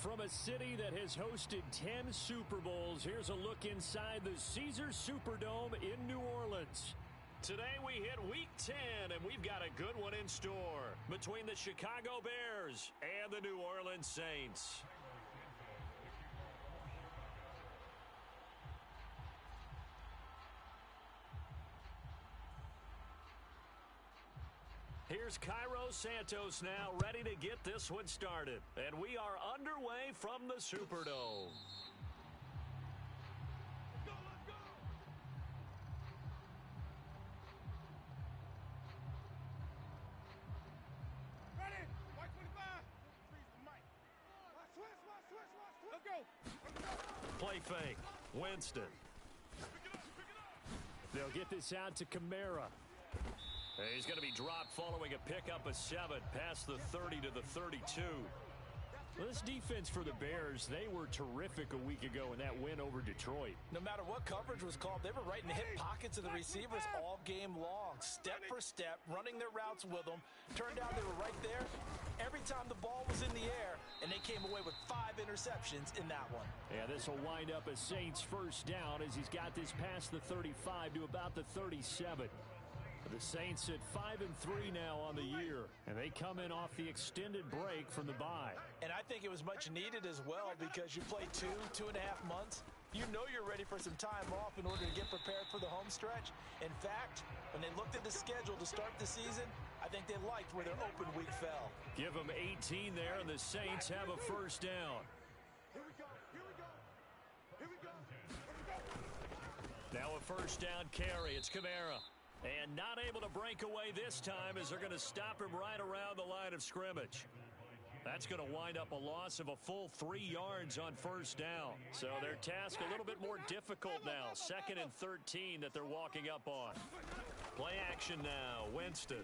From a city that has hosted 10 Super Bowls, here's a look inside the Caesars Superdome in New Orleans. Today we hit Week 10, and we've got a good one in store between the Chicago Bears and the New Orleans Saints. Here's Cairo Santos now, ready to get this one started. And we are underway from the Superdome. Let's go! Ready? White 25. Switch. Let's go. Play fake. Winston. They'll get this out to Kamara. He's going to be dropped following a pickup of 7 past the 30 to the 32. Well, this defense for the Bears, they were terrific a week ago in that win over Detroit. No matter what coverage was called, they were right in the hip pockets of the receivers all game long, step for step, running their routes with them. Turned out they were right there every time the ball was in the air, and they came away with 5 interceptions in that one. Yeah, this will wind up a Saints first down as he's got this past the 35 to about the 37. The Saints at 5-3 now on the year, and they come in off the extended break from the bye. And I think it was much needed as well because you play 2.5 months. You know you're ready for some time off in order to get prepared for the home stretch. In fact, when they looked at the schedule to start the season, I think they liked where their open week fell. Give them 18 there, and the Saints have a first down. Here we go. Now a first down carry. It's Kamara. And not able to break away this time as they're going to stop him right around the line of scrimmage. That's going to wind up a loss of a full 3 yards on first down. So their task a little bit more difficult now. 2nd and 13 that they're walking up on. Play action now. Winston.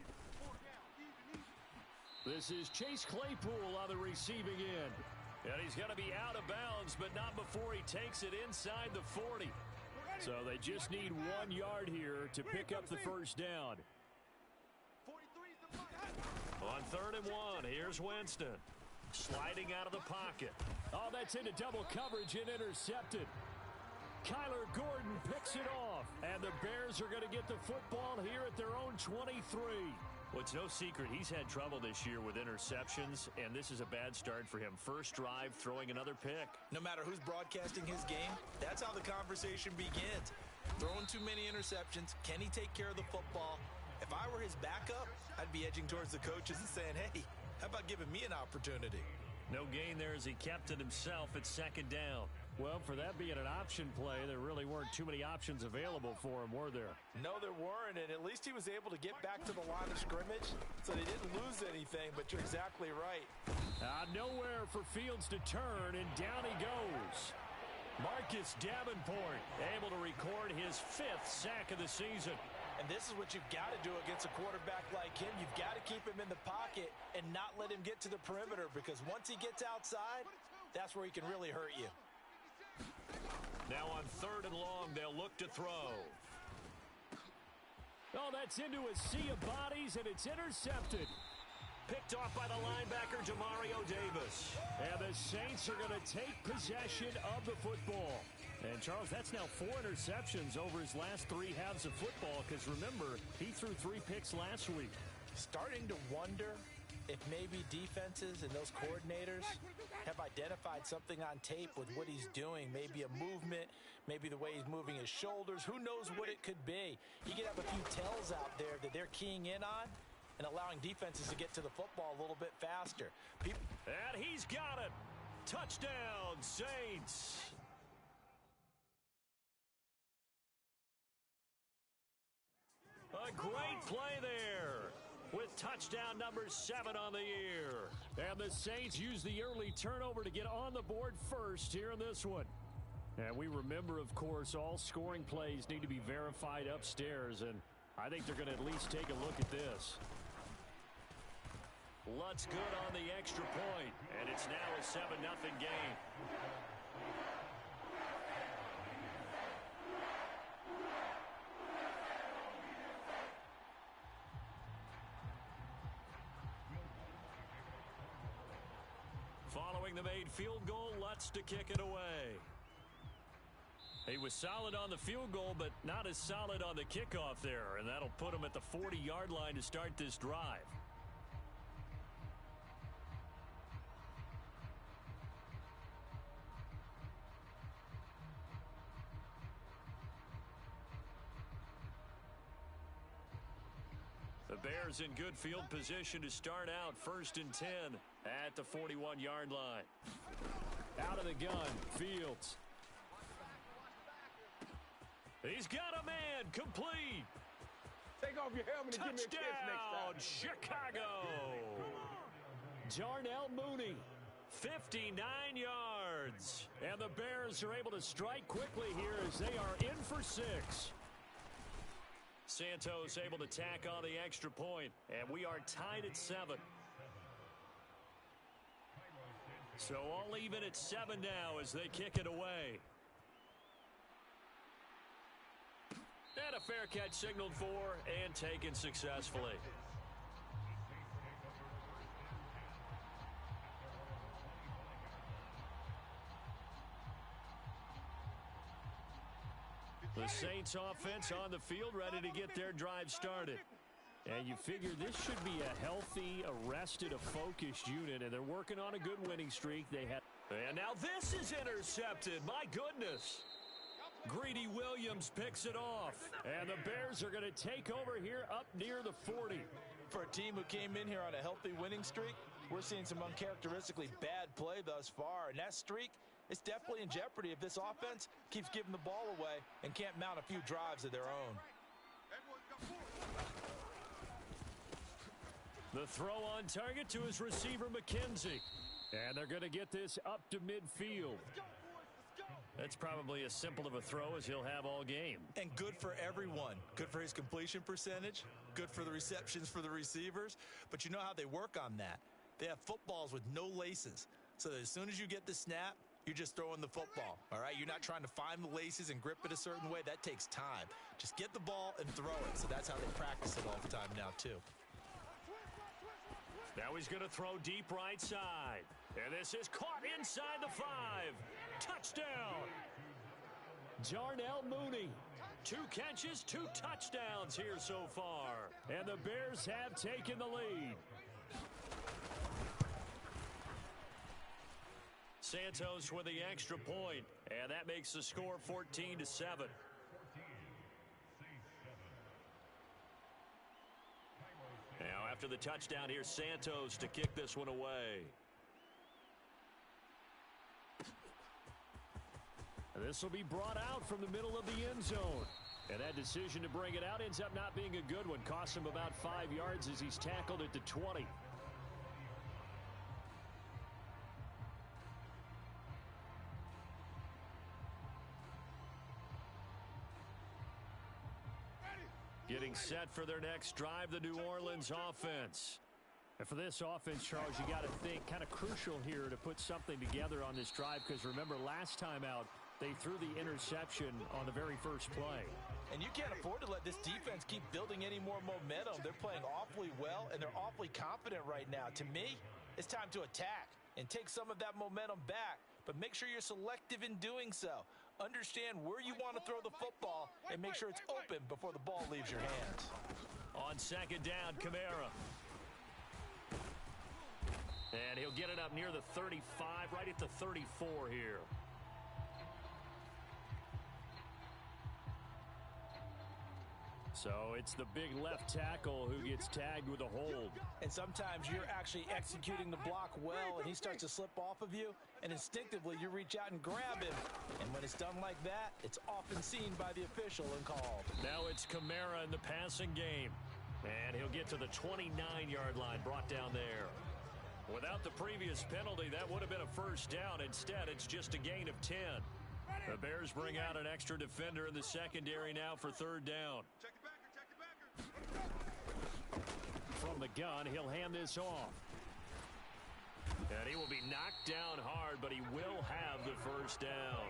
This is Chase Claypool on the receiving end. And he's going to be out of bounds, but not before he takes it inside the 40. So they just need 1 yard here to pick up the first down. On 3rd and 1, here's Winston. Sliding out of the pocket. Oh, that's into double coverage and intercepted. Kyler Gordon picks it off. And the Bears are going to get the football here at their own 23. Well, it's no secret he's had trouble this year with interceptions, and this is a bad start for him. First drive, throwing another pick. No matter who's broadcasting his game, that's how the conversation begins. Throwing too many interceptions. Can he take care of the football? If I were his backup, I'd be edging towards the coaches and saying, hey, how about giving me an opportunity? No gain there as he kept it himself at 2nd down. Well, for that being an option play, there really weren't too many options available for him, were there? No, there weren't, and at least he was able to get back to the line of scrimmage, so they didn't lose anything, but you're exactly right. Nowhere for Fields to turn, and down he goes. Marcus Davenport able to record his 5th sack of the season. And this is what you've got to do against a quarterback like him. You've got to keep him in the pocket and not let him get to the perimeter, because once he gets outside, that's where he can really hurt you. Now on 3rd and long, they'll look to throw. Oh, that's into a sea of bodies, and it's intercepted. Picked off by the linebacker, Demario Davis. And the Saints are going to take possession of the football. And, Charles, that's now 4 interceptions over his last 3 halves of football, because, remember, he threw 3 picks last week. Starting to wonder if maybe defenses and those coordinators have identified something on tape with what he's doing. Maybe a movement, maybe the way he's moving his shoulders. Who knows what it could be? You could have a few tells out there that they're keying in on and allowing defenses to get to the football a little bit faster. And he's got it. Touchdown, Saints. A great play there with touchdown number 7 on the year. And the Saints use the early turnover to get on the board first here in this one. And we remember, of course, all scoring plays need to be verified upstairs, and I think they're going to at least take a look at this. Lutz good on the extra point, and it's now a 7-0 game. Following the made field goal, Lutz to kick it away. He was solid on the field goal, but not as solid on the kickoff there, and that'll put him at the 40-yard line to start this drive. The Bears in good field position to start out 1st and 10 at the 41-yard line. Out of the gun, Fields. He's got a man, complete. Take off your helmet and give me a kiss next time. Chicago. Darnell Mooney, 59 yards. And the Bears are able to strike quickly here as they are in for 6. Santos able to tack on the extra point, and we are tied at 7. So all even at 7 now as they kick it away. And a fair catch signaled for and taken successfully. The Saints offense on the field ready to get their drive started. And you figure this should be a healthy, arrested, a focused unit, and they're working on a good winning streak. And now this is intercepted. My goodness. Greedy Williams picks it off. And the Bears are going to take over here up near the 40. For a team who came in here on a healthy winning streak, we're seeing some uncharacteristically bad play thus far. And that streak is definitely in jeopardy if this offense keeps giving the ball away and can't mount a few drives of their own. The throw on target to his receiver, McKenzie. And they're going to get this up to midfield. That's probably as simple of a throw as he'll have all game. And good for everyone. Good for his completion percentage. Good for the receptions for the receivers. But you know how they work on that. They have footballs with no laces. So that as soon as you get the snap, you're just throwing the football. All right? You're not trying to find the laces and grip it a certain way. That takes time. Just get the ball and throw it. So that's how they practice it all the time now, too. Now he's going to throw deep right side. And this is caught inside the 5. Touchdown. Darnell Mooney. 2 catches, 2 touchdowns here so far. And the Bears have taken the lead. Santos with the extra point, and that makes the score 14-7. Now after the touchdown, here's Santos to kick this one away. And this will be brought out from the middle of the end zone. And that decision to bring it out ends up not being a good one. Costs him about 5 yards as he's tackled at the 20. Getting set for their next drive, the New Orleans offense. And for this offense, Charles, you got to think kind of crucial here to put something together on this drive, because remember last time out, they threw the interception on the very first play. And you can't afford to let this defense keep building any more momentum. They're playing awfully well, and they're awfully confident right now. To me, it's time to attack and take some of that momentum back. But make sure you're selective in doing so. Understand where you want to throw the football and make sure it's open before the ball leaves your hands. On second down, Kamara. And he'll get it up near the 35, right at the 34 here. So it's the big left tackle who gets tagged with a hold. And sometimes you're actually executing the block well, and he starts to slip off of you, and instinctively you reach out and grab him. And when it's done like that, it's often seen by the official and called. Now it's Kamara in the passing game. And he'll get to the 29-yard line, brought down there. Without the previous penalty, that would have been a first down. Instead, it's just a gain of 10. The Bears bring out an extra defender in the secondary now for third down. Check the backer. From the gun, he'll hand this off. And he will be knocked down hard, but he will have the first down.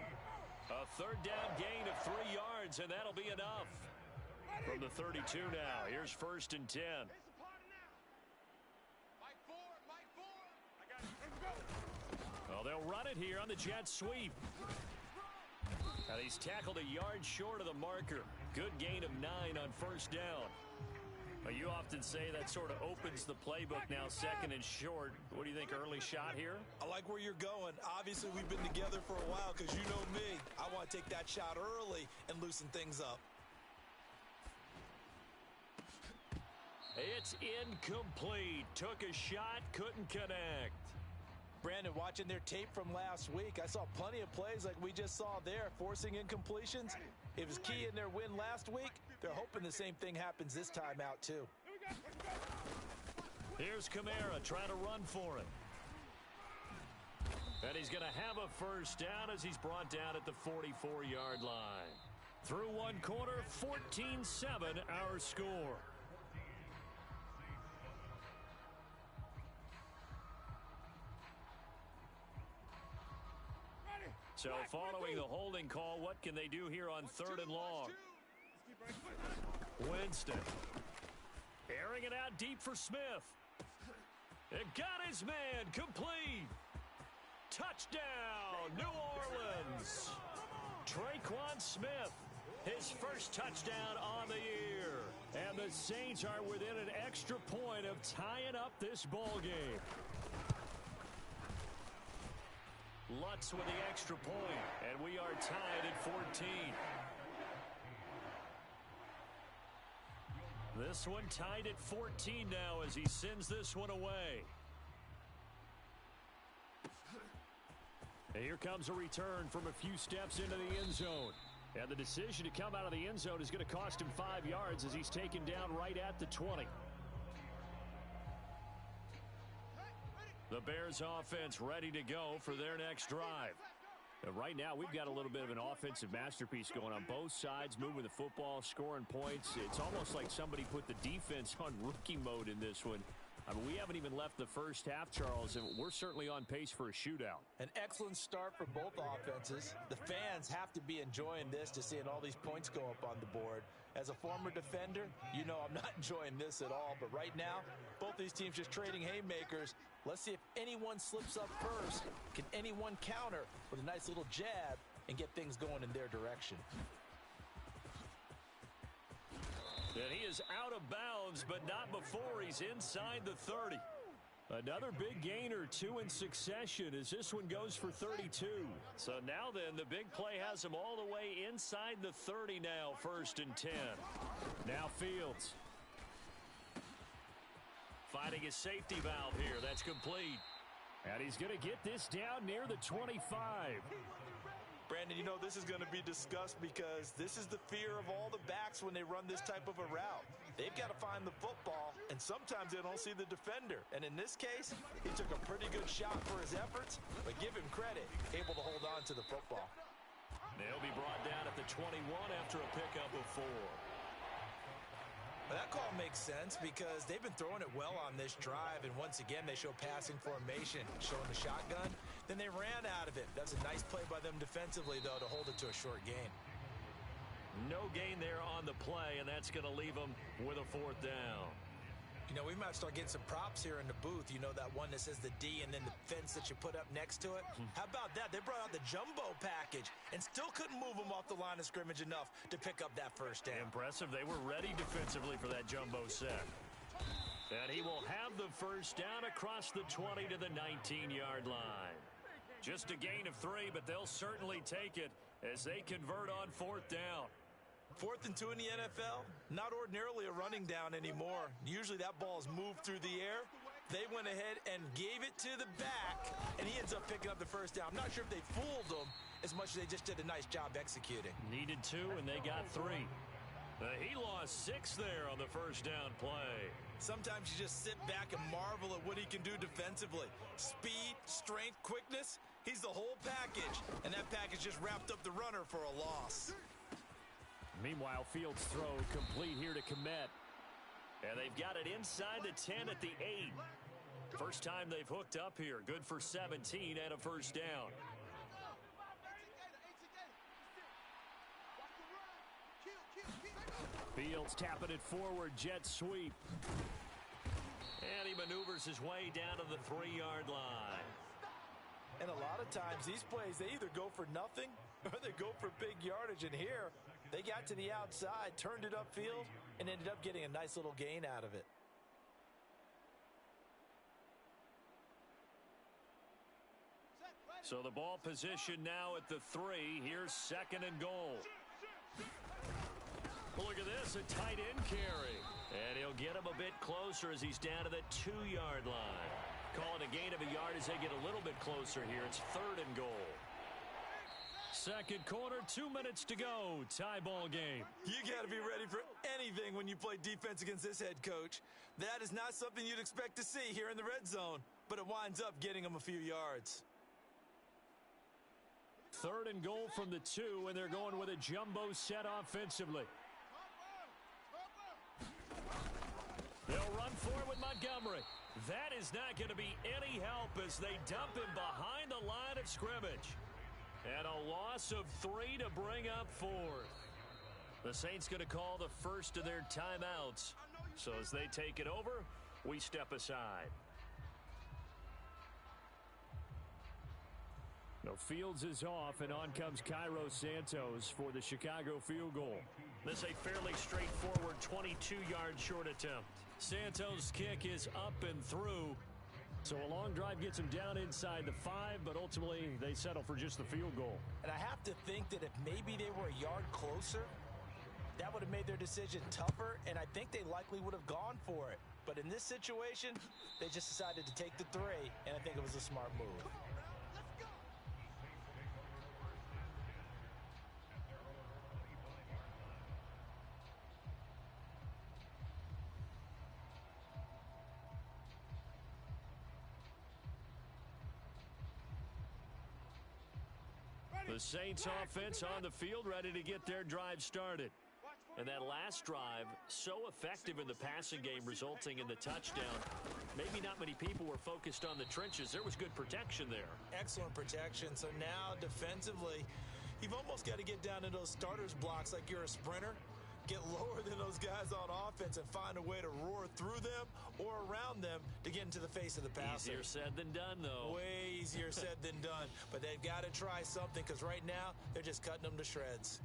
A third down gain of 3 yards, and that'll be enough. From the 32 now, here's 1st and 10. It's a party now. Mike 4. I got it. Let's go. they'll run it here on the jet sweep. And he's tackled a yard short of the marker. Good gain of 9 on first down. You often say that sort of opens the playbook now, second and short. What do you think, early shot here? I like where you're going. Obviously, we've been together for a while because you know me. I want to take that shot early and loosen things up. It's incomplete. Took a shot, couldn't connect. Brandon, watching their tape from last week, I saw plenty of plays like we just saw there, forcing incompletions. It was key in their win last week. They're hoping the same thing happens this time out, too. Here's Kamara trying to run for it. And he's going to have a first down as he's brought down at the 44-yard line. Through one quarter, 14-7 our score. So following the holding call, what can they do here on 3rd and long? Winston. Airing it out deep for Smith. It got his man complete. Touchdown, New Orleans. Traquan Smith, his first touchdown on the year. And the Saints are within an extra point of tying up this ball game. Lutz with the extra point, and we are tied at 14. This one tied at 14 now as he sends this one away. And here comes a return from a few steps into the end zone. And the decision to come out of the end zone is going to cost him 5 yards as he's taken down right at the 20. The Bears offense ready to go for their next drive. And right now, we've got a little bit of an offensive masterpiece going on both sides, moving the football, scoring points. It's almost like somebody put the defense on rookie mode in this one. I mean, we haven't even left the first half, Charles, and we're certainly on pace for a shootout. An excellent start for both offenses. The fans have to be enjoying this, to seeing all these points go up on the board. As a former defender, you know I'm not enjoying this at all. But right now, both these teams just trading haymakers. Let's see if anyone slips up first. Can anyone counter with a nice little jab and get things going in their direction? And he is out of bounds, but not before he's inside the 30. Another big gainer, 2 in succession, as this one goes for 32. So now then, the big play has him all the way inside the 30 now, 1st and 10. Now Fields. Finding his safety valve here. That's complete. And he's going to get this down near the 25. Brandon, you know this is going to be discussed because this is the fear of all the backs when they run this type of a route. They've got to find the football, and sometimes they don't see the defender. And in this case, he took a pretty good shot for his efforts, but give him credit, able to hold on to the football. They'll be brought down at the 21 after a pickup of 4. Well, that call makes sense because they've been throwing it well on this drive, and once again, they show passing formation, showing the shotgun. Then they ran out of it. That's a nice play by them defensively, though, to hold it to a short gain. No gain there on the play, and that's going to leave them with a 4th down. You know, we might start getting some props here in the booth. You know that one that says the D and then the fence that you put up next to it? How about that? They brought out the jumbo package and still couldn't move them off the line of scrimmage enough to pick up that first down. Impressive. They were ready defensively for that jumbo set. And he will have the first down across the 20 to the 19-yard line. Just a gain of 3, but they'll certainly take it as they convert on 4th down. 4th and 2 in the NFL, not ordinarily a running down anymore. Usually that ball is moved through the air. They went ahead and gave it to the back, and he ends up picking up the first down. I'm not sure if they fooled him as much as they just did a nice job executing. Needed 2, and they got 3. He lost 6 there on the first down play. Sometimes you just sit back and marvel at what he can do defensively. Speed, strength, quickness, he's the whole package, and that package just wrapped up the runner for a loss. Meanwhile, Fields' throw complete here to Kmet. And they've got it inside the 10 at the 8. First time they've hooked up here. Good for 17 and a first down. Fields tapping it forward, jet sweep. And he maneuvers his way down to the 3-yard line. And a lot of times these plays, they either go for nothing or they go for big yardage. And here, they got to the outside, turned it upfield, and ended up getting a nice little gain out of it. So the ball position now at the 3. Here's 2nd and goal. Look at this, a tight end carry. And he'll get him a bit closer as he's down to the 2-yard line. Call it a gain of a yard as they get a little bit closer here. It's 3rd and goal. Second quarter, 2 minutes to go. Tie ball game. You got to be ready for anything when you play defense against this head coach. That is not something you'd expect to see here in the red zone, but it winds up getting him a few yards. 3rd and goal from the 2, and they're going with a jumbo set offensively. They'll run forward with Montgomery. That is not going to be any help as they dump him behind the line of scrimmage. And a loss of 3 to bring up 4th. The Saints going to call the first of their timeouts. So as they take it over, we step aside. No, Fields is off, and on comes Cairo Santos for the Chicago field goal. This a fairly straightforward 22-yard short attempt. Santos' kick is up and through. So a long drive gets them down inside the 5, but ultimately they settle for just the field goal. And I have to think that if maybe they were a yard closer, that would have made their decision tougher, and I think they likely would have gone for it. But in this situation, they just decided to take the 3, and I think it was a smart move. The Saints offense on the field ready to get their drive started. And that last drive, so effective in the passing game, resulting in the touchdown. Maybe not many people were focused on the trenches. There was good protection there. Excellent protection. So now defensively, you've almost got to get down to those starters blocks like you're a sprinter. Get lower than those guys on offense and find a way to roar through them or around them to get into the face of the passer. Easier said than done, though. Way easier said than done. But they've got to try something because right now they're just cutting them to shreds.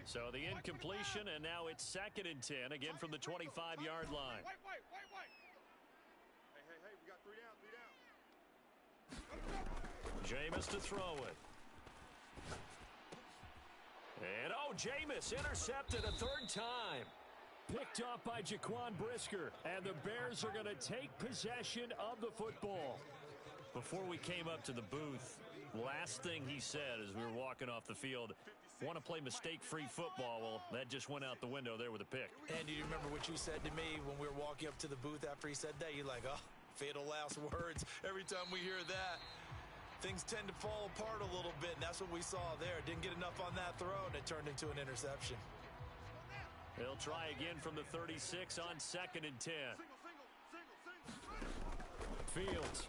So the incompletion, and now it's 2nd and 10, again from the 25-yard line. Wait. Hey, we got 3 down. Jameis to throw it. And, Jameis intercepted a 3rd time. Picked off by Jaquan Brisker, and the Bears are going to take possession of the football. Before we came up to the booth, last thing he said as we were walking off the field, want to play mistake-free football. Well, that just went out the window there with a pick. And do you remember what you said to me when we were walking up to the booth after he said that? You're like, fatal last words. Every time we hear that, things tend to fall apart a little bit, and that's what we saw there. Didn't get enough on that throw, and it turned into an interception. They'll try again from the 36 on 2nd and 10. Fields.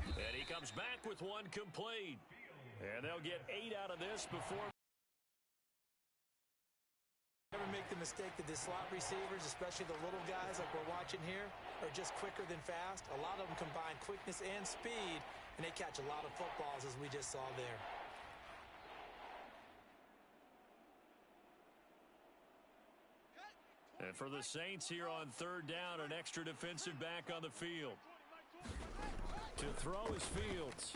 And he comes back with one complete. And they'll get 8 out of this before. Never make the mistake that the slot receivers, especially the little guys like we're watching here, are just quicker than fast. A lot of them combine quickness and speed, and they catch a lot of footballs as we just saw there. And for the Saints here on 3rd down, an extra defensive back on the field. To throw is Fields.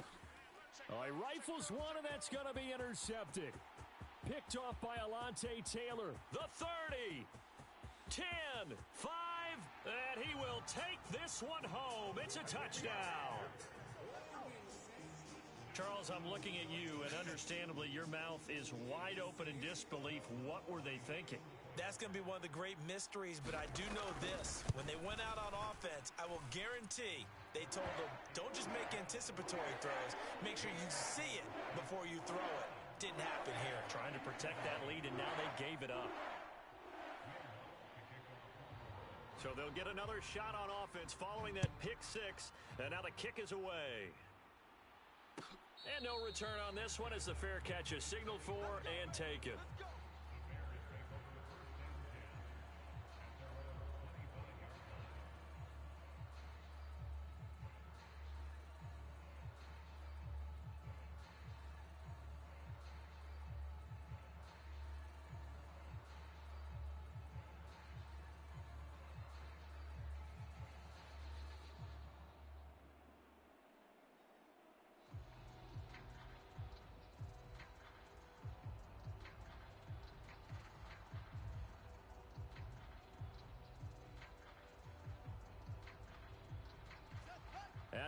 He rifles one, and that's going to be intercepted. Picked off by Alontae Taylor. The 30, 10, 5, and he will take this one home. It's a touchdown. Charles, I'm looking at you, and understandably, your mouth is wide open in disbelief. What were they thinking? That's going to be one of the great mysteries, but I do know this. When they went out on offense, I will guarantee they told them, don't just make anticipatory throws. Make sure you see it before you throw it. Didn't happen here. Trying to protect that lead, and now they gave it up. So they'll get another shot on offense following that pick 6, and now the kick is away. And no return on this one as the fair catch is signaled for and taken.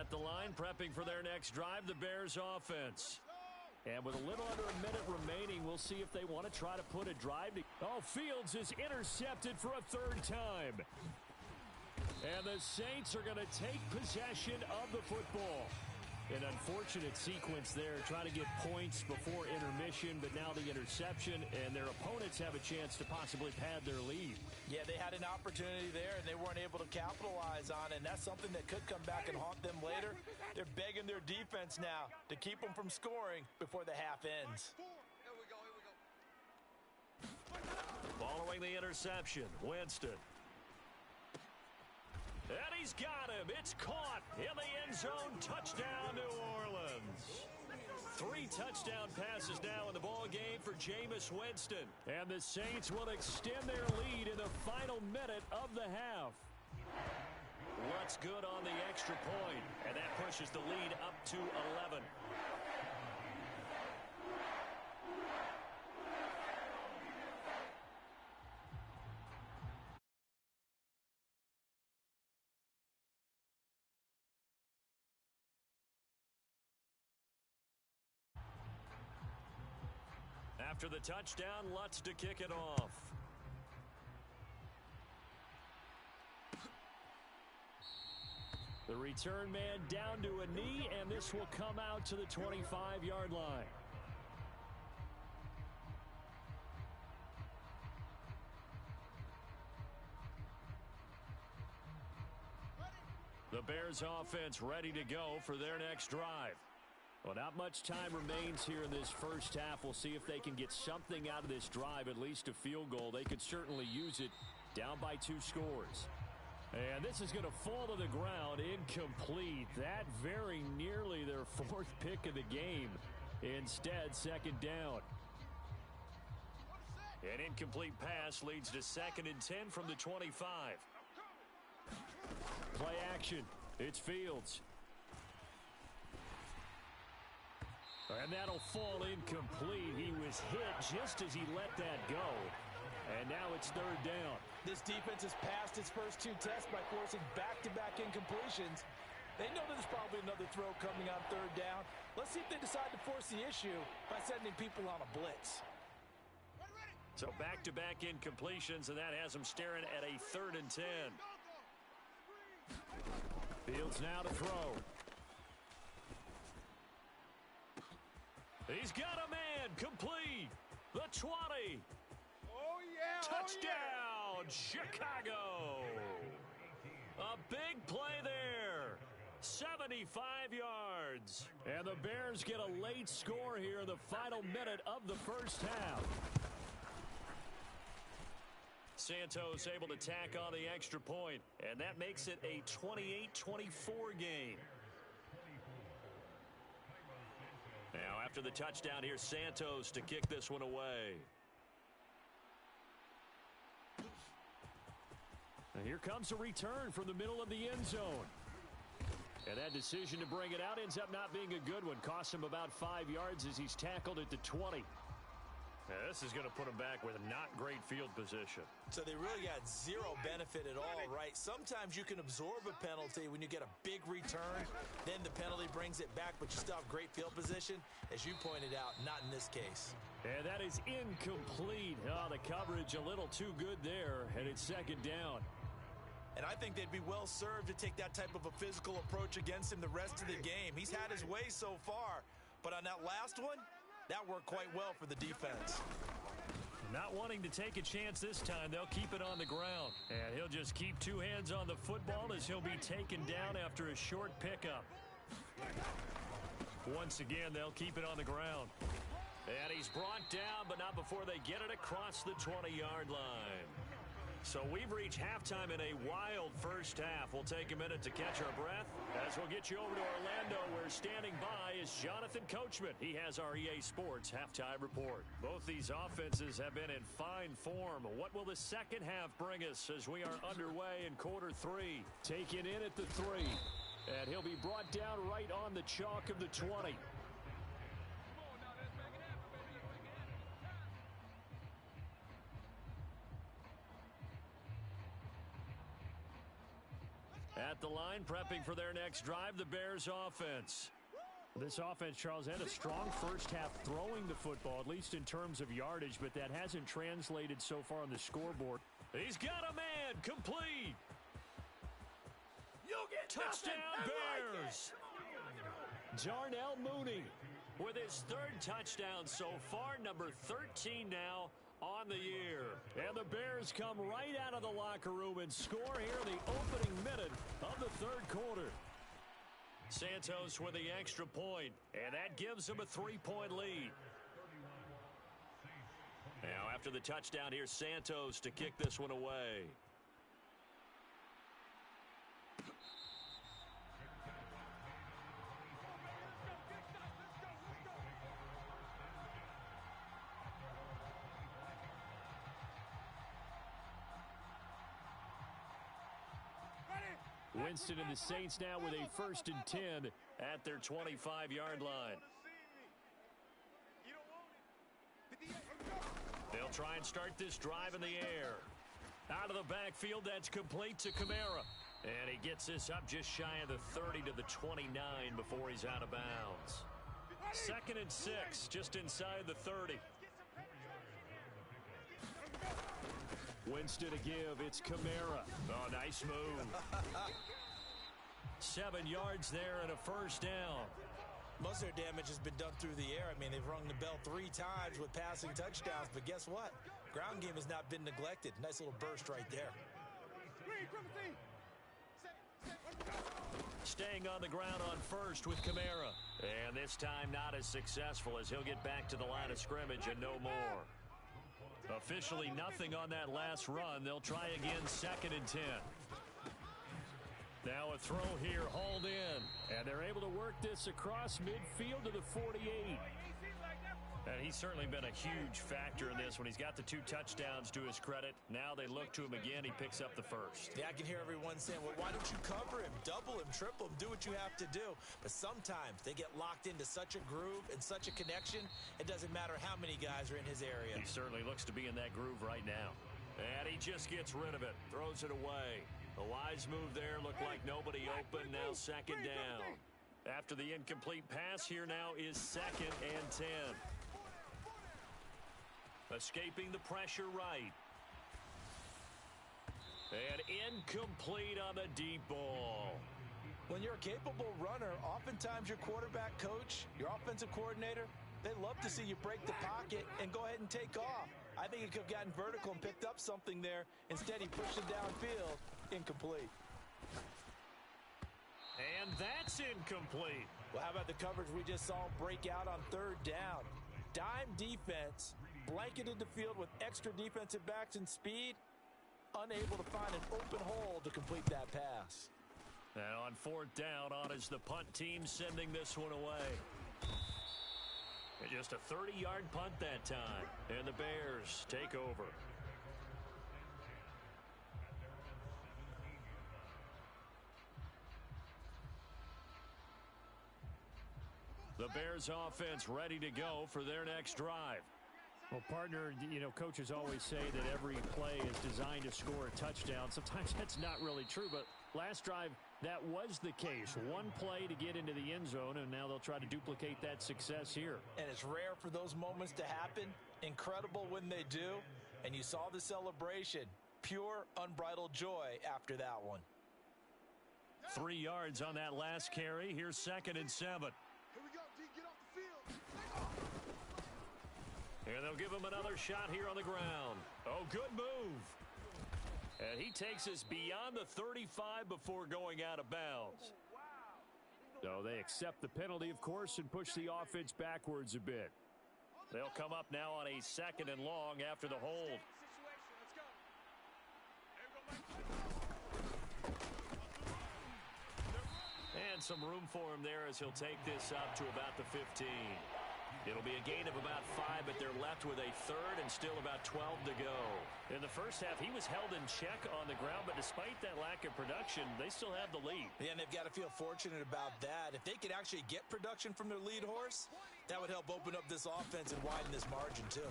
at the line, prepping for their next drive, the Bears offense. And with a little under a minute remaining, we'll see if they want to try to put a drive. Oh, Fields is intercepted for a third time. And the Saints are going to take possession of the football. An unfortunate sequence there, trying to get points before intermission, but now the interception, and their opponents have a chance to possibly pad their lead. Yeah, they had an opportunity there, and they weren't able to capitalize on it, and that's something that could come back and haunt them later. They're begging their defense now to keep them from scoring before the half ends. Following the interception, Winston. And he's got him. It's caught in the end zone. Touchdown, New Orleans. 3 touchdown passes now in the ball game for Jameis Winston. And the Saints will extend their lead in the final minute of the half. What's good on the extra point, and that pushes the lead up to 11. After the touchdown, Lutz to kick it off. The return man down to a knee, and this will come out to the 25-yard line. The Bears offense ready to go for their next drive. Well, not much time remains here in this first half. We'll see if they can get something out of this drive, at least a field goal. They could certainly use it, down by 2 scores. And this is going to fall to the ground, incomplete. That very nearly their 4th pick of the game. Instead, 2nd down. An incomplete pass leads to 2nd and 10 from the 25. Play action. It's Fields. And that'll fall incomplete. He was hit just as he let that go. And now it's 3rd down. This defense has passed its first 2 tests by forcing back-to-back incompletions. They know there's probably another throw coming on 3rd down. Let's see if they decide to force the issue by sending people on a blitz. So back-to-back incompletions, and that has them staring at a 3rd and 10. Fields now to throw. He's got a man, complete. The 20. Oh, yeah. Touchdown, Chicago. A big play there. 75 yards. And the Bears get a late score here in the final minute of the first half. Santos able to tack on the extra point, and that makes it a 28-24 game. Now, after the touchdown, here's Santos to kick this one away. And here comes a return from the middle of the end zone. And that decision to bring it out ends up not being a good one. Costs him about 5 yards as he's tackled at the 20. Now, this is going to put him back with not great field position. So they really got 0 benefit at all, right? Sometimes you can absorb a penalty when you get a big return. Then the penalty brings it back, but you still have great field position. As you pointed out, not in this case. And that is incomplete. Oh, the coverage a little too good there, and it's 2nd down. And I think they'd be well served to take that type of a physical approach against him the rest of the game. He's had his way so far, but on that last one, that worked quite well for the defense. Not wanting to take a chance this time, they'll keep it on the ground. And he'll just keep 2 hands on the football as he'll be taken down after a short pickup. Once again, they'll keep it on the ground. And he's brought down, but not before they get it across the 20-yard line. So we've reached halftime in a wild first half. We'll take a minute to catch our breath as we'll get you over to Orlando, where standing by is Jonathan Coachman. He has our EA Sports halftime report. Both these offenses have been in fine form. What will the second half bring us as we are underway in quarter 3? Taken in at the 3. And he'll be brought down right on the chalk of the 20. at the line, prepping for their next drive, the Bears offense. This offense, Charles, had a strong first half throwing the football, at least in terms of yardage, but that hasn't translated so far on the scoreboard. He's got a man, complete. You'll get Touchdown, Bears. Darnell Mooney With his third touchdown so far, number 13 now on the year. And the Bears come right out of the locker room and score here in the opening minute of the third quarter. Santos with the extra point, and that gives him a 3-point lead. Now, after the touchdown, here's Santos to kick this one away. Winston and the Saints now with a 1st and 10 at their 25-yard line. They'll try and start this drive in the air. Out of the backfield, that's complete to Kamara. And he gets this up just shy of the 30 to the 29 before he's out of bounds. 2nd and 6, just inside the 30. Winston to give. It's Kamara. Oh, nice move. 7 yards there and a 1st down. Most of their damage has been done through the air. I mean, they've rung the bell 3 times with passing touchdowns, but guess what? Ground game has not been neglected. Nice little burst right there. Staying on the ground on 1st with Kamara. And this time not as successful as he'll get back to the line of scrimmage and no more. Officially nothing on that last run. They'll try again, 2nd and 10. Now a throw here, hauled in. And they're able to work this across midfield to the 48. And he's certainly been a huge factor in this when he's got the 2 touchdowns to his credit. Now they look to him again. He picks up the 1st. Yeah, I can hear everyone saying, well, why don't you cover him, double him, triple him, do what you have to do. But sometimes they get locked into such a groove and such a connection, it doesn't matter how many guys are in his area. He certainly looks to be in that groove right now. And he just gets rid of it, throws it away. A wise move there, looked like nobody open, now 2nd down. After the incomplete pass, here now is 2nd and 10. Escaping the pressure right. And incomplete on the deep ball. When you're a capable runner, oftentimes your quarterback coach, your offensive coordinator, they love to see you break the pocket and go ahead and take off. I think he could have gotten vertical and picked up something there. Instead, he pushed it downfield. Incomplete. And that's incomplete. Well, how about the coverage we just saw break out on 3rd down? Dime defense, blanketed the field with extra defensive backs and speed, unable to find an open hole to complete that pass. And on 4th down, on is the punt team sending this one away. And just a 30-yard punt that time. And the Bears take over. The Bears offense ready to go for their next drive. Well, partner, you know, coaches always say that every play is designed to score a touchdown. Sometimes that's not really true, but last drive, that was the case. 1 play to get into the end zone, and now they'll try to duplicate that success here. And it's rare for those moments to happen. Incredible when they do. And you saw the celebration. Pure, unbridled joy after that one. 3 yards on that last carry. Here's 2nd and 7. And they'll give him another shot here on the ground. Oh, good move. And he takes us beyond the 35 before going out of bounds. So they accept the penalty, of course, and push the offense backwards a bit. They'll come up now on a 2nd and long after the hold. And some room for him there as he'll take this up to about the 15. It'll be a gain of about 5, but they're left with a 3rd and still about 12 to go. In the first half, he was held in check on the ground, but despite that lack of production, they still have the lead. Yeah, and they've got to feel fortunate about that. If they could actually get production from their lead horse, that would help open up this offense and widen this margin, too.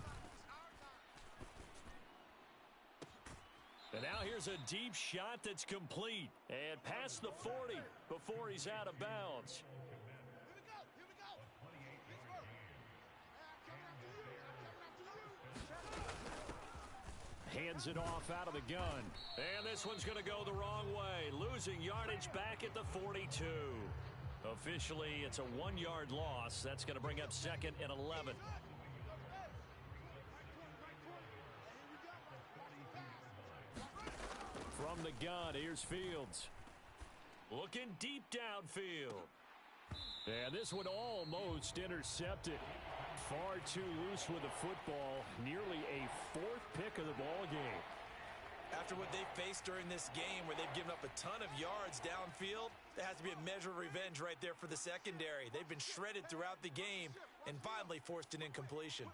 And now here's a deep shot that's complete. And past the 40 before he's out of bounds. Hands it off out of the gun. And this one's going to go the wrong way. Losing yardage back at the 42. Officially, it's a 1-yard loss. That's going to bring up 2nd and 11. From the gun, here's Fields. Looking deep downfield. And this one almost intercepted. Far too loose with the football. Nearly a 4th pick of the ball game. After what they've faced during this game where they've given up a ton of yards downfield, there has to be a measure of revenge right there for the secondary. They've been shredded throughout the game and finally forced an incompletion.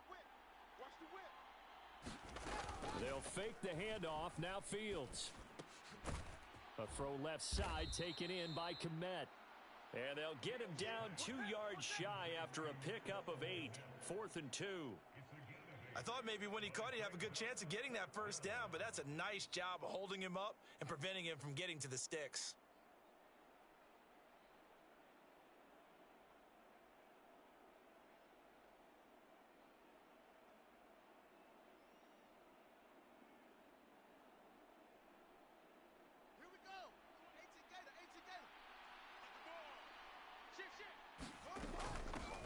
They'll fake the handoff. Now Fields. A throw left side taken in by Kmet. And they'll get him down 2 yards shy after a pickup of 8. 4th and 2. I thought maybe when he caught it, he'd have a good chance of getting that first down, but that's a nice job of holding him up and preventing him from getting to the sticks.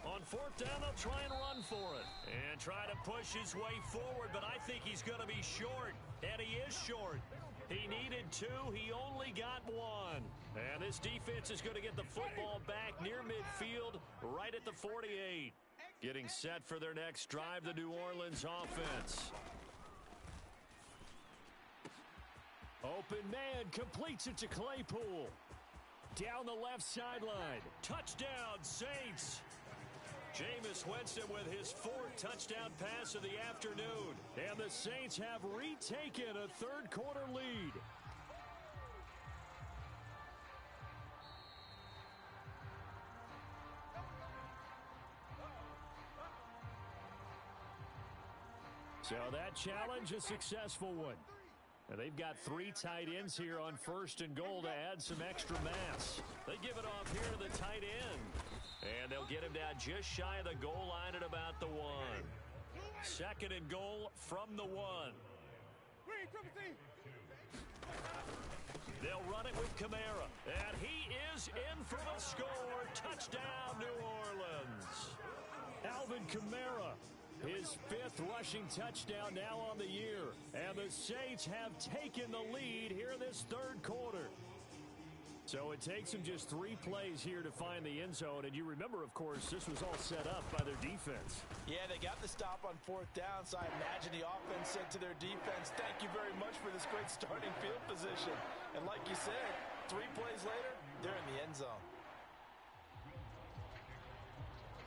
On 4th down, they'll try and run for it. And try to push his way forward, but I think he's going to be short. And he is short. He needed 2. He only got 1. And this defense is going to get the football back near midfield, right at the 48. Getting set for their next drive, the New Orleans offense. Open man completes it to Claypool. Down the left sideline. Touchdown, Saints. Jameis Winston with his 4th touchdown pass of the afternoon. And the Saints have retaken a 3rd quarter lead. So that challenge, a successful one. And they've got 3 tight ends here on 1st and goal to add some extra mass. They give it off here to the tight end. And they'll get him down just shy of the goal line at about the 1. 2nd and goal from the 1. They'll run it with Kamara. And he is in for the score. Touchdown, New Orleans. Alvin Kamara. His 5th rushing touchdown now on the year. And the Saints have taken the lead here this 3rd quarter. So it takes them just 3 plays here to find the end zone. And you remember, of course, this was all set up by their defense. Yeah, they got the stop on 4th down, so I imagine the offense said to their defense, thank you very much for this great starting field position. And like you said, 3 plays later, they're in the end zone.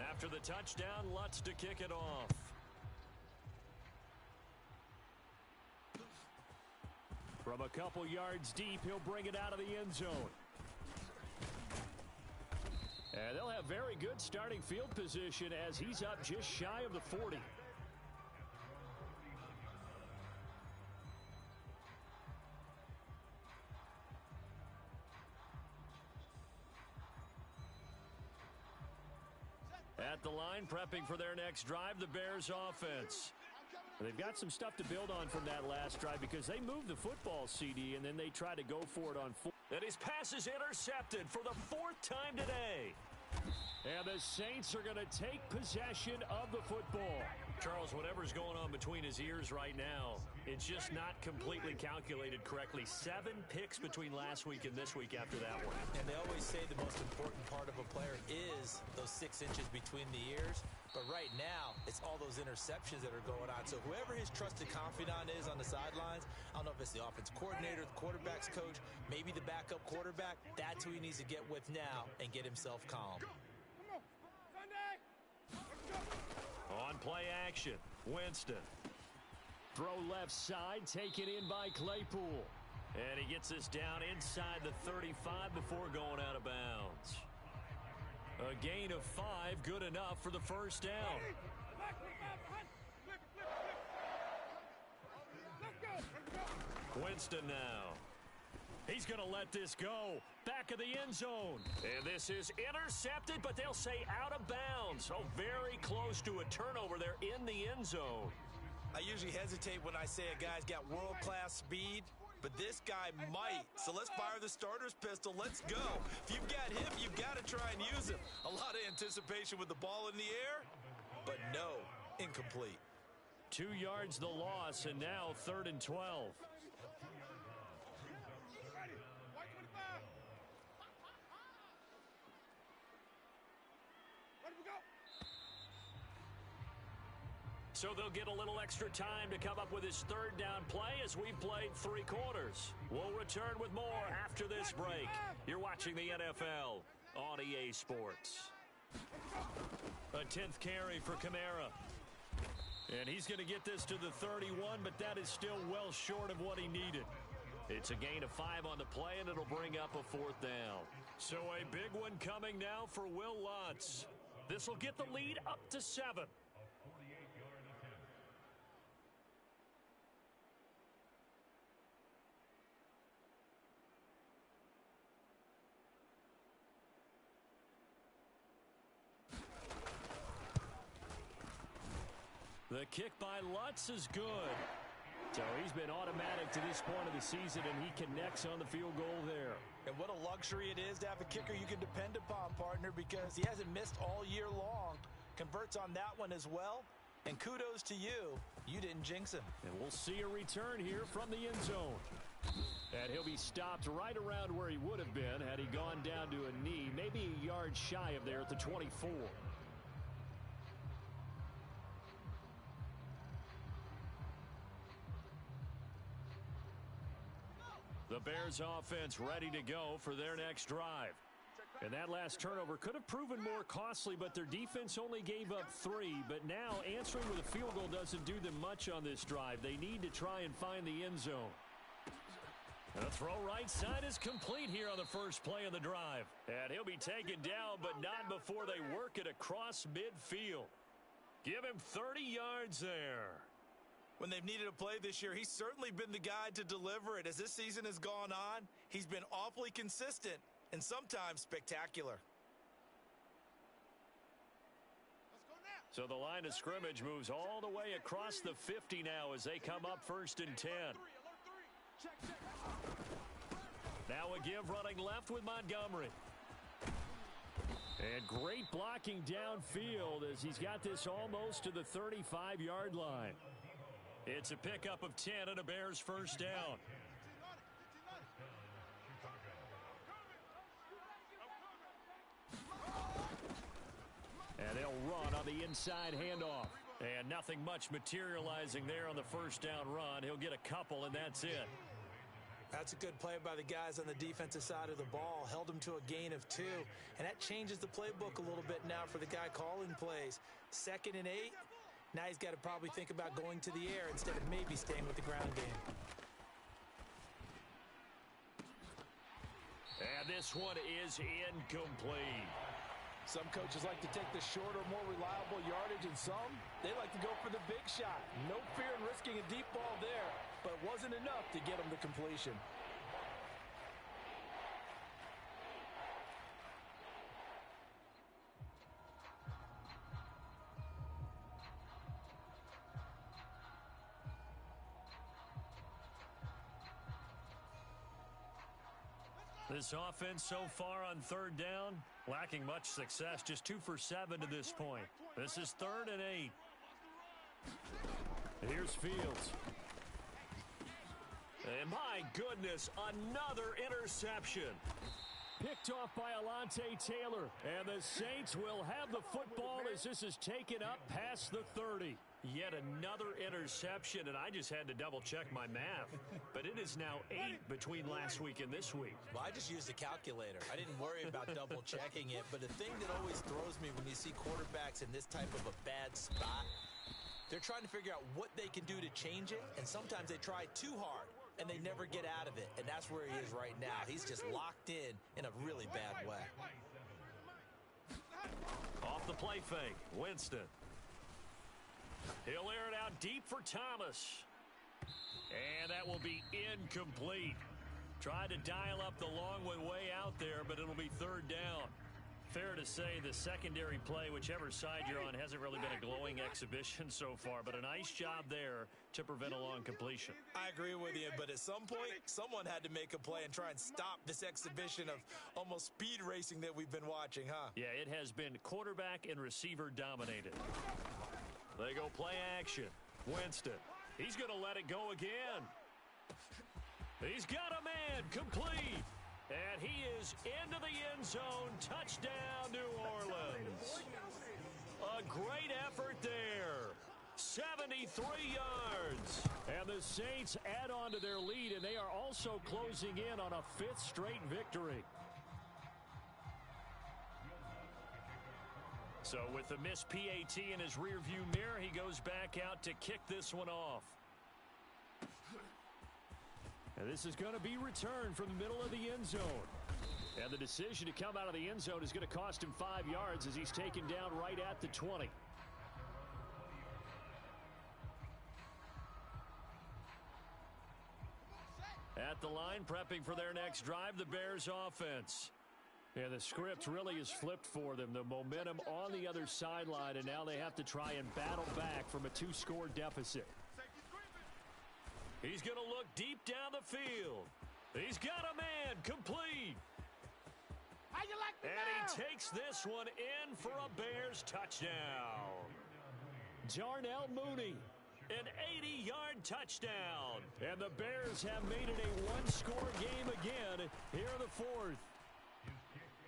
After the touchdown, Lutz to kick it off. From a couple yards deep, he'll bring it out of the end zone. And they'll have very good starting field position as he's up just shy of the 40. At the line, prepping for their next drive, the Bears offense. They've got some stuff to build on from that last drive because they moved the football, CD, and then they tried to go for it on 4. And his pass is intercepted for the 4th time today. And the Saints are going to take possession of the football. Charles, whatever's going on between his ears right now, it's just not completely calculated correctly. 7 picks between last week and this week after that one. And they always say the most important part of a player is those 6 inches between the ears. But right now, it's all those interceptions that are going on. So whoever his trusted confidant is on the sidelines, I don't know if it's the offense coordinator, the quarterback's coach, maybe the backup quarterback, that's who he needs to get with now and get himself calm. On play action, Winston. Throw left side, taken in by Claypool. And he gets this down inside the 35 before going out of bounds. A gain of 5, good enough for the first down. Winston now. He's going to let this go. Back of the end zone. And this is intercepted, but they'll say out of bounds. Oh, very close to a turnover there in the end zone. I usually hesitate when I say a guy's got world-class speed, but this guy might. So let's fire the starter's pistol. Let's go. If you've got him, you've got to try and use him. A lot of anticipation with the ball in the air, but no, incomplete. 2 yards the loss, and now 3rd and 12. So they'll get a little extra time to come up with his 3rd down play as we've played 3 quarters. We'll return with more after this break. You're watching the NFL on EA Sports. A 10th carry for Kamara. And he's going to get this to the 31, but that is still well short of what he needed. It's a gain of 5 on the play, and it'll bring up a 4th down. So a big one coming now for Will Lutz. This will get the lead up to 7. The kick by Lutz is good. So he's been automatic to this point of the season, and he connects on the field goal there. And what a luxury it is to have a kicker you can depend upon, partner, because he hasn't missed all year long. Converts on that one as well. And kudos to you. You didn't jinx him. And we'll see a return here from the end zone. And he'll be stopped right around where he would have been had he gone down to a knee, maybe a yard shy of there at the 24. The Bears offense ready to go for their next drive. And that last turnover could have proven more costly, but their defense only gave up 3. But now answering with a field goal doesn't do them much on this drive. They need to try and find the end zone. The throw right side is complete here on the first play of the drive. And he'll be taken down, but not before they work it across midfield. Give him 30 yards there. When they've needed a play this year, he's certainly been the guy to deliver it. As this season has gone on, he's been awfully consistent and sometimes spectacular. So the line of scrimmage moves all the way across the 50 now as they come up 1st and 10. Now a give running left with Montgomery. And great blocking downfield as he's got this almost to the 35-yard line. It's a pickup of 10 and a Bears 1st down. And they'll run on the inside handoff. And nothing much materializing there on the 1st down run. He'll get a couple, and that's it. That's a good play by the guys on the defensive side of the ball. Held him to a gain of 2. And that changes the playbook a little bit now for the guy calling plays. 2nd and 8. Now he's got to probably think about going to the air instead of maybe staying with the ground game. And this one is incomplete. Some coaches like to take the shorter, more reliable yardage, and some, they like to go for the big shot. No fear in risking a deep ball there, but it wasn't enough to get him to completion. This offense so far on 3rd down, lacking much success, just 2 for 7 to this point. This is 3rd and 8. Here's Fields. And my goodness, another interception. Picked off by Alontae Taylor. And the Saints will have the football as this is taken up past the 30. Yet another interception, and I just had to double-check my math. But it is now 8 between last week and this week. Well, I just used a calculator. I didn't worry about double-checking it. But the thing that always throws me when you see quarterbacks in this type of a bad spot, they're trying to figure out what they can do to change it, and sometimes they try too hard, and they never get out of it. And that's where he is right now. He's just locked in a really bad way. Off the play fake, Winston. He'll air it out deep for Thomas. And that will be incomplete. Tried to dial up the long one way out there, but it'll be third down. Fair to say the secondary play, whichever side you're on, hasn't really been a glowing exhibition so far, but a nice job there to prevent a long completion. I agree with you, but at some point, someone had to make a play and try and stop this exhibition of almost speed racing that we've been watching, huh? Yeah, it has been quarterback and receiver dominated. They go play action. Winston. He's going to let it go again. He's got a man. Complete. And he is into the end zone. Touchdown, New Orleans. A great effort there. 73 yards. And the Saints add on to their lead, and they are also closing in on a fifth straight victory. So with the missed PAT in his rearview mirror, he goes back out to kick this one off. And this is going to be returned from the middle of the end zone. And the decision to come out of the end zone is going to cost him 5 yards as he's taken down right at the 20. At the line, prepping for their next drive, the Bears offense. Yeah, the script really is flipped for them. The momentum on the other sideline, and now they have to try and battle back from a 2-score deficit. He's going to look deep down the field. He's got a man. Complete. How you like me and now? He takes this one in for a Bears touchdown. Darnell Mooney, an 80-yard touchdown. And the Bears have made it a one-score game again here in the fourth.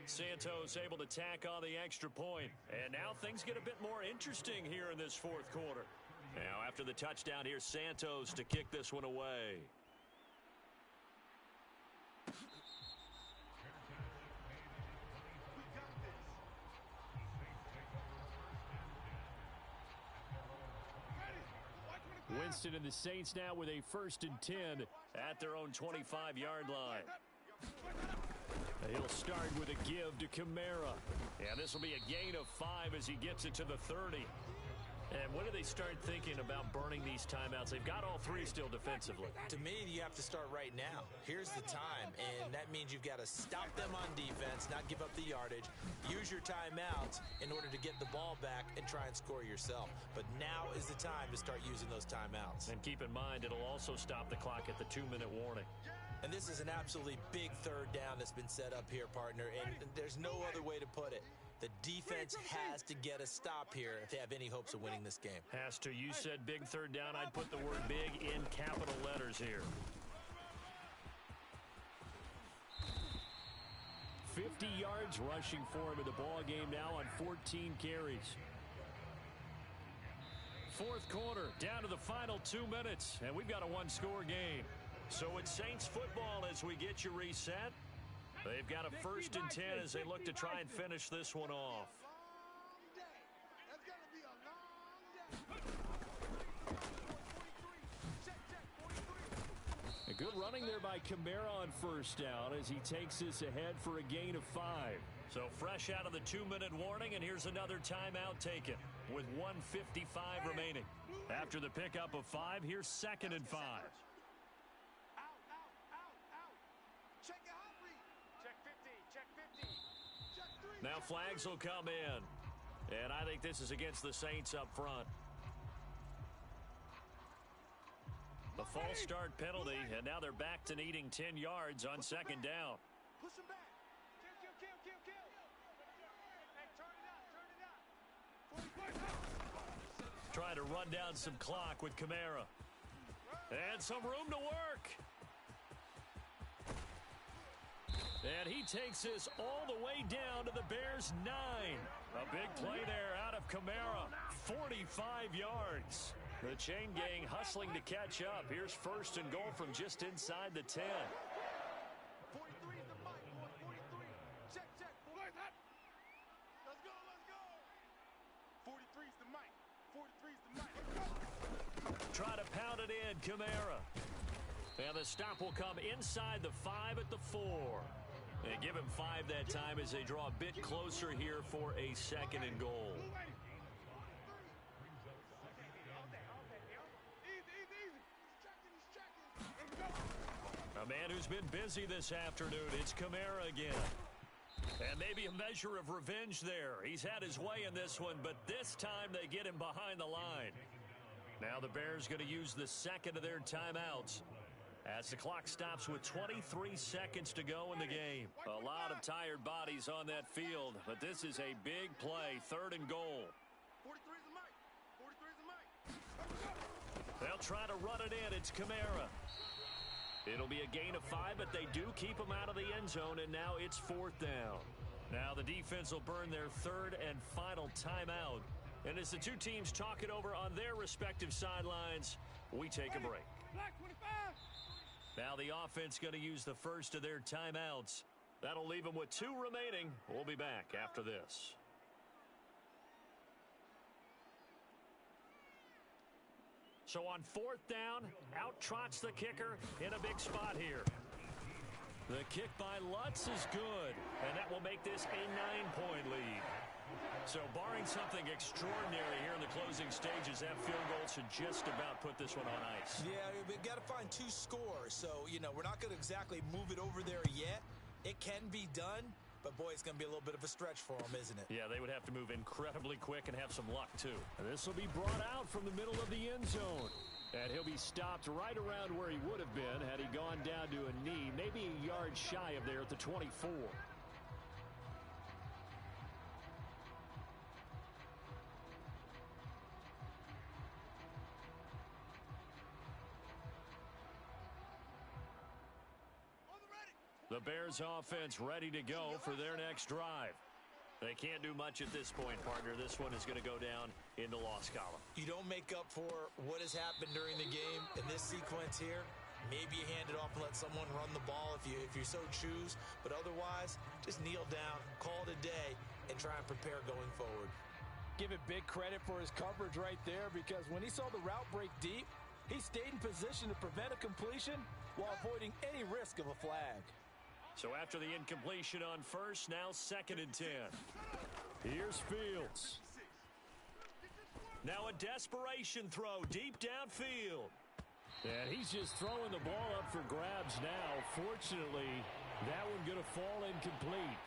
Santos able to tack on the extra point. And now things get a bit more interesting here in this fourth quarter. Now, after the touchdown, here's Santos to kick this one away. Winston and the Saints now with a 1st and 10 at their own 25-yard line. He'll start with a give to Kamara. And this will be a gain of 5 as he gets it to the 30. And when do they start thinking about burning these timeouts? They've got all 3 still defensively. To me, you have to start right now. Here's the time, and that means you've got to stop them on defense, not give up the yardage, use your timeouts in order to get the ball back and try and score yourself. But now is the time to start using those timeouts. And keep in mind, it'll also stop the clock at the 2-minute warning. And this is an absolutely big third down that's been set up here, partner, and there's no other way to put it. The defense has to get a stop here if they have any hopes of winning this game. Has to. You said big third down. I'd put the word big in capital letters here. 50 yards rushing for him in the ball game now on 14 carries. Fourth quarter, down to the final 2 minutes, and we've got a one-score game. So it's Saints football as we get you reset. They've got a 1st and 10 as they look to try and finish this one off. A good running there by Kamara on 1st down as he takes this ahead for a gain of 5. So fresh out of the 2-minute warning, and here's another timeout taken with 1:55 remaining. After the pickup of 5, here's 2nd and 5. Now flags will come in. And I think this is against the Saints up front. The false start penalty, and now they're back to needing 10 yards on 2nd down. Push him back. Kill. Hey, turn it up. Trying to run down some clock with Kamara. And some room to work. And he takes this all the way down to the Bears' 9. A big play there out of Kamara. 45 yards. The chain gang hustling to catch up. Here's 1st and goal from just inside the 10. 43 is the mic, boy. 43. Check. Let's go. 43 is the mic. 43 is the mic. Try to pound it in, Kamara. And the stop will come inside the 5 at the 4. And give him 5 that time as they draw a bit closer here for a 2nd and goal. Easy. man who's been busy this afternoon, it's Kamara again. And maybe a measure of revenge there. He's had his way in this one, but this time they get him behind the line. Now the Bears going to use the second of their timeouts as the clock stops with 23 seconds to go in the game. A lot of tired bodies on that field, but this is a big play, 3rd and goal. 43's the mic. 43's the mic. They'll try to run it in. It's Kamara. It'll be a gain of 5, but they do keep him out of the end zone, and now it's 4th down. Now the defense will burn their 3rd and final timeout. And as the two teams talk it over on their respective sidelines, we take a break. Now the offense going to use the first of their timeouts. That'll leave them with 2 remaining. We'll be back after this. So on 4th down, out trots the kicker in a big spot here. The kick by Lutz is good, and that will make this a 9-point lead. So barring something extraordinary here in the closing stages, that field goal should just about put this one on ice. Yeah, we've got to find 2 scores. So, we're not going to exactly move it over there yet. It can be done, but boy, it's going to be a little bit of a stretch for them, isn't it? Yeah, they would have to move incredibly quick and have some luck, too. And this will be brought out from the middle of the end zone. And he'll be stopped right around where he would have been had he gone down to a knee, maybe a yard shy of there at the 24. The Bears offense ready to go for their next drive. They can't do much at this point, partner. This one is going to go down in the loss column. You don't make up for what has happened during the game in this sequence here. Maybe you hand it off and let someone run the ball if you so choose. But otherwise, just kneel down, call it a day, and try and prepare going forward. Give it big credit for his coverage right there, because when he saw the route break deep, he stayed in position to prevent a completion while avoiding any risk of a flag. So after the incompletion on first, now 2nd and 10. Here's Fields. Now a desperation throw deep downfield. And he's just throwing the ball up for grabs now. Fortunately, that one going to fall incomplete.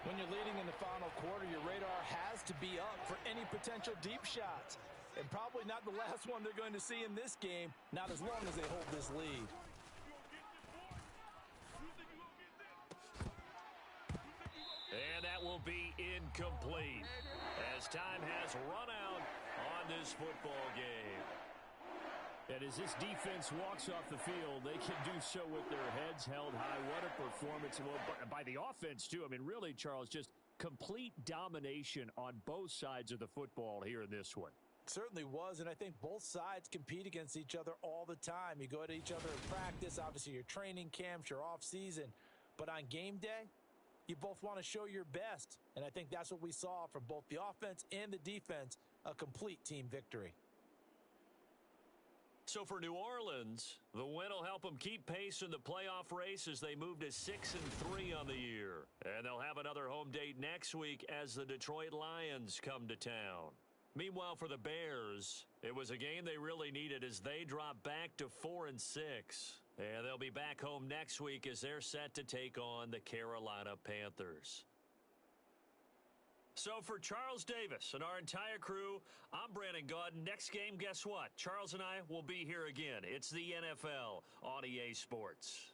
When you're leading in the final quarter, your radar has to be up for any potential deep shots. And probably not the last one they're going to see in this game, not as long as they hold this lead. And that will be incomplete as time has run out on this football game. And as this defense walks off the field, they can do so with their heads held high. What a performance by the offense, too. I mean, really, Charles, just complete domination on both sides of the football here in this one. Certainly was, and I think both sides compete against each other all the time. You go to each other in practice, obviously your training camps, your off-season. But on game day, you both want to show your best, and I think that's what we saw from both the offense and the defense, a complete team victory. So for New Orleans, the win will help them keep pace in the playoff race as they move to 6-3 on the year. And they'll have another home date next week as the Detroit Lions come to town. Meanwhile, for the Bears, it was a game they really needed as they drop back to 4-6. And they'll be back home next week as they're set to take on the Carolina Panthers. So for Charles Davis and our entire crew, I'm Brandon Gaudin. Next game, guess what? Charles and I will be here again. It's the NFL on EA Sports.